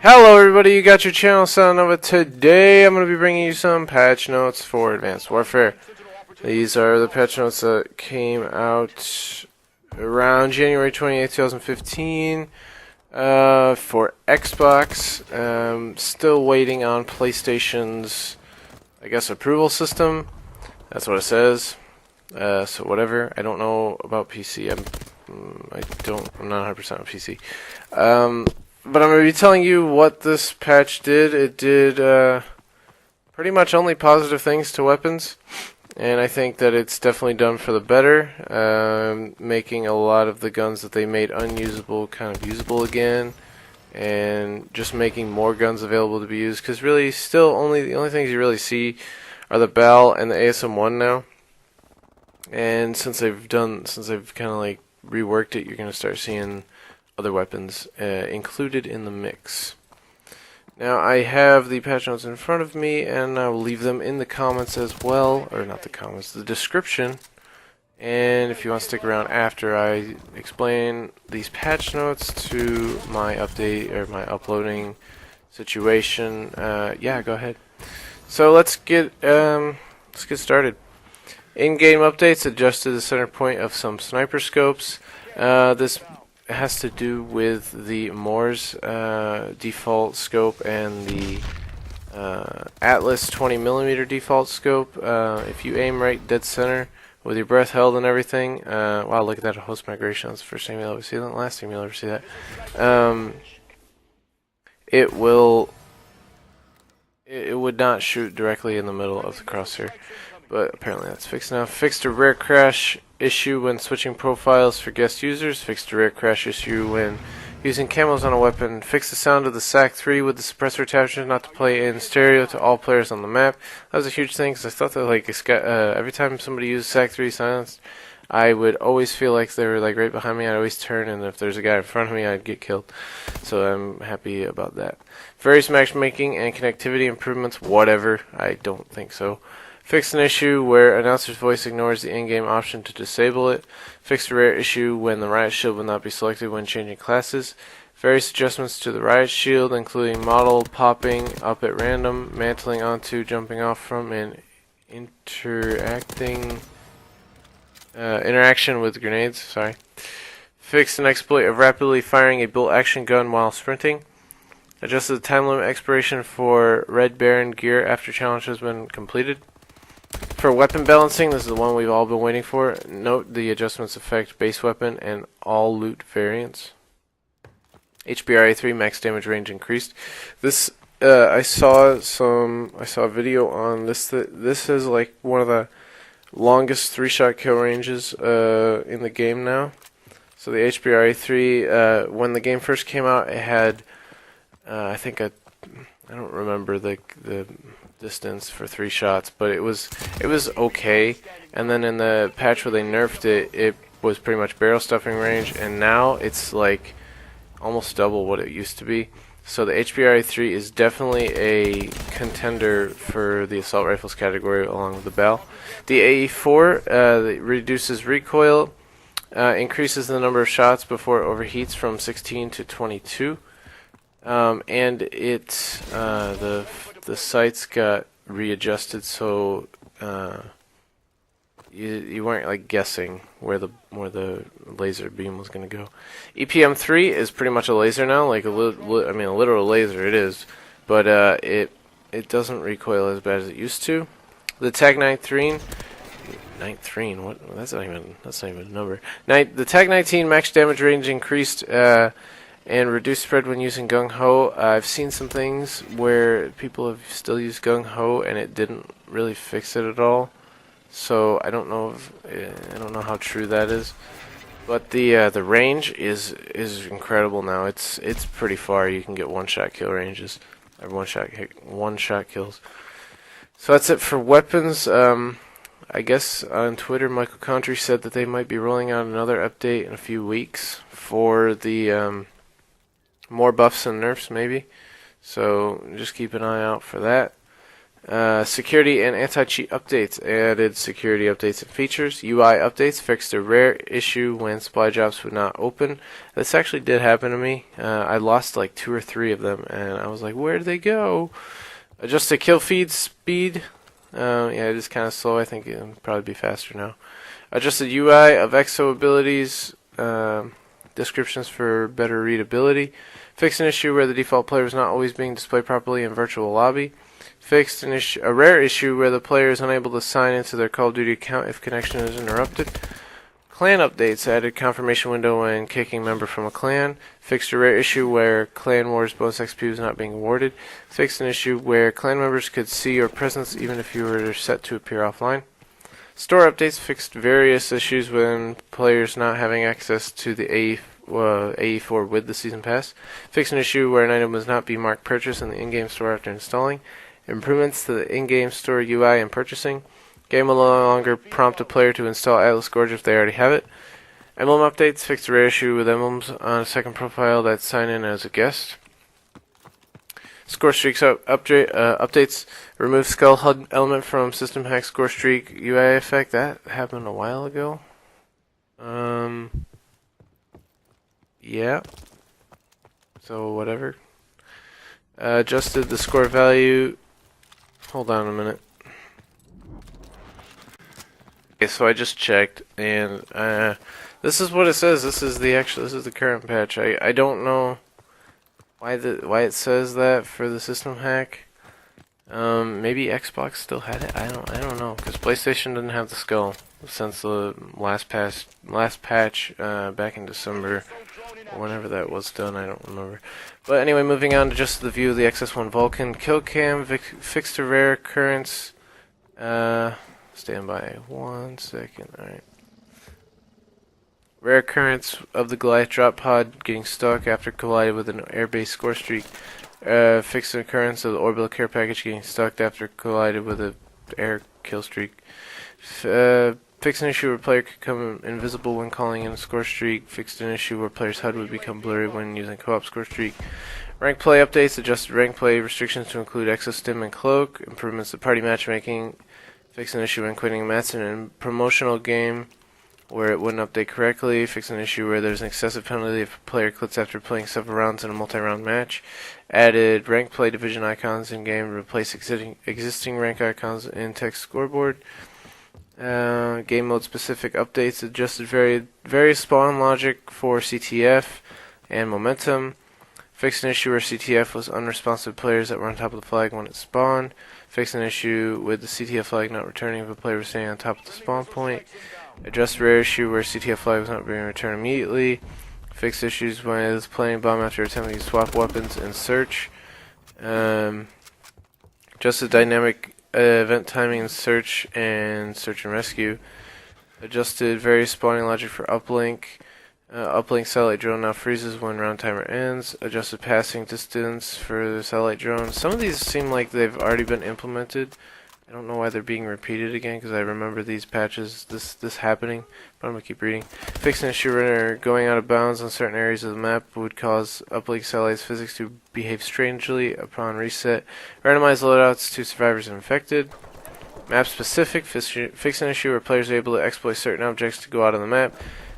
Hello everybody, you got your channel Suppressor. Today I'm going to be bringing you some patch notes for Advanced Warfare. These are the patch notes that came out around January 28, 2015 for Xbox. Still waiting on PlayStation's, I guess, approval system. That's what it says. So whatever. I don't know about PC. I'm not 100% on PC. But I'm going to be telling you what this patch did. It did pretty much only positive things to weapons, and I think that it's definitely done for the better, making a lot of the guns that they made unusable kind of usable again, and just making more guns available to be used. Because really, still the only things you really see are the BAL and the ASM-1 now. And since they've kind of like reworked it, you're going to start seeing other weapons included in the mix. Now I have the patch notes in front of me, and I will leave them in the comments as well, or not the comments, the description. And if you want to stick around after I explain these patch notes to my update or my uploading situation, yeah, go ahead. So let's get started. In-game updates adjusted the center point of some sniper scopes. This has to do with the Moore's default scope and the Atlas 20mm default scope. If you aim right dead center with your breath held and everything, wow, look at that host migration. That's the first time you'll ever see that. Last time you'll ever see that. It would not shoot directly in the middle of the crosshair, but apparently that's fixed now. Fixed a rare crash issue when switching profiles for guest users. Fixed a rare crash issue when using camos on a weapon. Fixed the sound of the SAC-3 with the suppressor attachment not to play in stereo to all players on the map. That was a huge thing because I thought that like every time somebody used SAC-3 silenced, I would always feel like they were like right behind me. I'd always turn, and if there's a guy in front of me, I'd get killed. So I'm happy about that. Various matchmaking and connectivity improvements. Whatever. I don't think so. Fixed an issue where announcer's voice ignores the in-game option to disable it. Fixed a rare issue when the Riot Shield will not be selected when changing classes. Various adjustments to the Riot Shield, including model popping up at random, mantling onto, jumping off from, and interaction with grenades. Sorry. Fixed an exploit of rapidly firing a bolt action gun while sprinting. Adjusted the time limit expiration for Red Baron gear after challenge has been completed. For weapon balancing, this is the one we've all been waiting for. Note the adjustments affect base weapon and all loot variants. HBRA3 max damage range increased. This I saw a video on this. This is like one of the longest 3-shot kill ranges in the game now. So the HBRA3, when the game first came out, it had I don't remember the distance for 3 shots, but it was okay. And then in the patch where they nerfed it, it was pretty much barrel stuffing range, and now it's like almost double what it used to be. So the HBRA3 is definitely a contender for the assault rifles category along with the BAL. The AE4 reduces recoil, increases the number of shots before it overheats from 16 to 22. And the sights got readjusted, so you weren't like guessing where the laser beam was going to go. EPM3 is pretty much a laser now, like a literal laser it is, but it doesn't recoil as bad as it used to. The TAG 19, what? That's not even a number. The TAG 19 max damage range increased. And reduced spread when using Gung Ho. I've seen some things where people have still used Gung Ho and it didn't really fix it at all. So I don't know how true that is. But the range is incredible now. It's pretty far. You can get one-shot kill ranges, or one-shot kills. So that's it for weapons. I guess on Twitter, Michael Country said that they might be rolling out another update in a few weeks for the more buffs and nerfs, maybe. So just keep an eye out for that. Security and anti-cheat updates. Added security updates and features. UI updates. Fixed a rare issue when supply drops would not open. This actually did happen to me. I lost like 2 or 3 of them, and I was like, where did they go? Adjusted kill feed speed. Yeah, it is kind of slow. I think it'll probably be faster now. Adjusted UI of EXO abilities. Descriptions for better readability. Fixed an issue where the default player was not always being displayed properly in virtual lobby. Fixed a rare issue where the player is unable to sign into their Call of Duty account if connection is interrupted. Clan updates. Added confirmation window when kicking a member from a clan. Fixed a rare issue where Clan Wars bonus XP was not being awarded. Fixed an issue where clan members could see your presence even if you were set to appear offline. Store updates. Fixed various issues when players not having access to the AE4 with the Season Pass. Fixed an issue where an item was not be marked purchase in the in-game store after installing. Improvements to the in-game store UI and purchasing. Game will no longer prompt a player to install Atlas Gorge if they already have it. Emblem updates. Fixed a rare issue with emblems on a second profile that sign in as a guest. Score streaks updates. Remove skull HUD element from system hack score streak UI effect. That happened a while ago. Yeah. So whatever. Adjusted the score value. Hold on a minute. Okay, so I just checked, and this is what it says. This is the current patch. I don't know why it says that for the system hack. Maybe Xbox still had it. I don't know, because PlayStation didn't have the skull since the last patch back in December. Whenever that was done, I don't remember. But anyway, moving on to just the view of the XS1 Vulcan. Kill cam, fixed a rare occurrence. Stand by 1 second, alright. Rare occurrence of the Goliath drop pod getting stuck after collided with an airbase score streak. Fixed an occurrence of the orbital care package getting stuck after collided with an air kill streak. Fixed an issue where player could become invisible when calling in a score streak. Fixed an issue where player's HUD would become blurry when using co-op score streak. Rank play updates. Adjusted rank play restrictions to include exostim and cloak. Improvements to party matchmaking. Fixed an issue when quitting a match in a promotional game where it wouldn't update correctly. Fixed an issue where there's an excessive penalty if a player quits after playing several rounds in a multi-round match. Added rank play division icons in game to replace existing rank icons in text scoreboard. Game mode specific updates. Adjusted various spawn logic for CTF and momentum. Fixed an issue where CTF was unresponsive players that were on top of the flag when it spawned. Fixed an issue with the CTF flag not returning if a player was standing on top of the spawn point. Addressed rare issue where CTF flag was not being returned immediately. Fixed issues when it was playing bomb after attempting to swap weapons in search. Adjusted dynamic event timing in search and rescue. Adjusted various spawning logic for uplink. Uplink satellite drone now freezes when round timer ends. Adjusted passing distance for the satellite drone. Some of these seem like they've already been implemented. I don't know why they're being repeated again, because I remember these patches, this happening, but I'm going to keep reading. Fixed an issue where going out of bounds on certain areas of the map would cause uplink satellites physics to behave strangely upon reset. Randomized loadouts to survivors and infected. Map specific. Fixed an issue where players are able to exploit certain objects to go out on the map.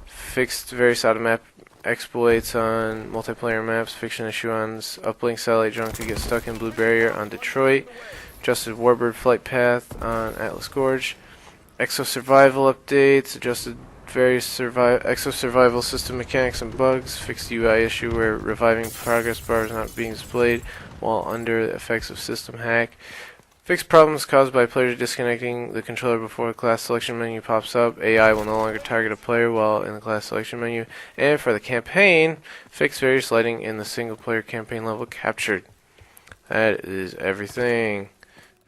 Fixed various out-of-map exploits on multiplayer maps. Fixed an issue on uplink satellite drone could get stuck in Blue Barrier on Detroit. Adjusted Warbird flight path on Atlas Gorge. Exo survival updates. Adjusted various exo survival system mechanics and bugs. Fixed UI issue where reviving progress bar is not being displayed while under the effects of system hack. Fixed problems caused by players disconnecting the controller before the class selection menu pops up. AI will no longer target a player while in the class selection menu. And for the campaign, fixed various lighting in the single player campaign level captured. That is everything.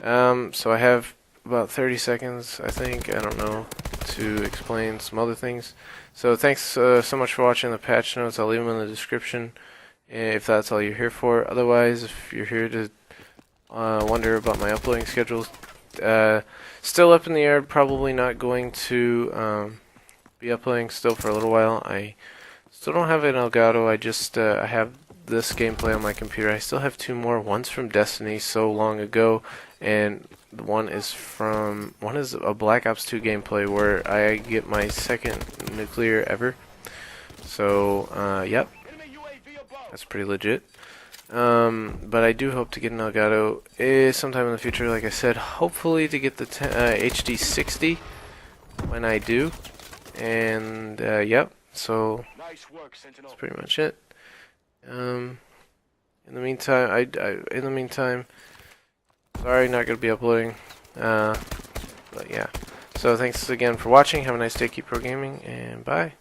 So I have about 30 seconds, I think, I don't know, to explain some other things. So thanks so much for watching the patch notes. I'll leave them in the description if that's all you're here for. Otherwise, if you're here to wonder about my uploading schedules, still up in the air, probably not going to be uploading still for a little while. I still don't have an Elgato. I just I have this gameplay on my computer. I still have 2 more. One's from Destiny so long ago, and one is a Black Ops 2 gameplay where I get my second nuclear ever. So, yep, that's pretty legit. But I do hope to get an Elgato sometime in the future, like I said, hopefully to get the HD 60 when I do. And, yep, so that's pretty much it. In the meantime, sorry, not gonna be uploading. But yeah. So thanks again for watching. Have a nice day. Keep pro gaming, and bye.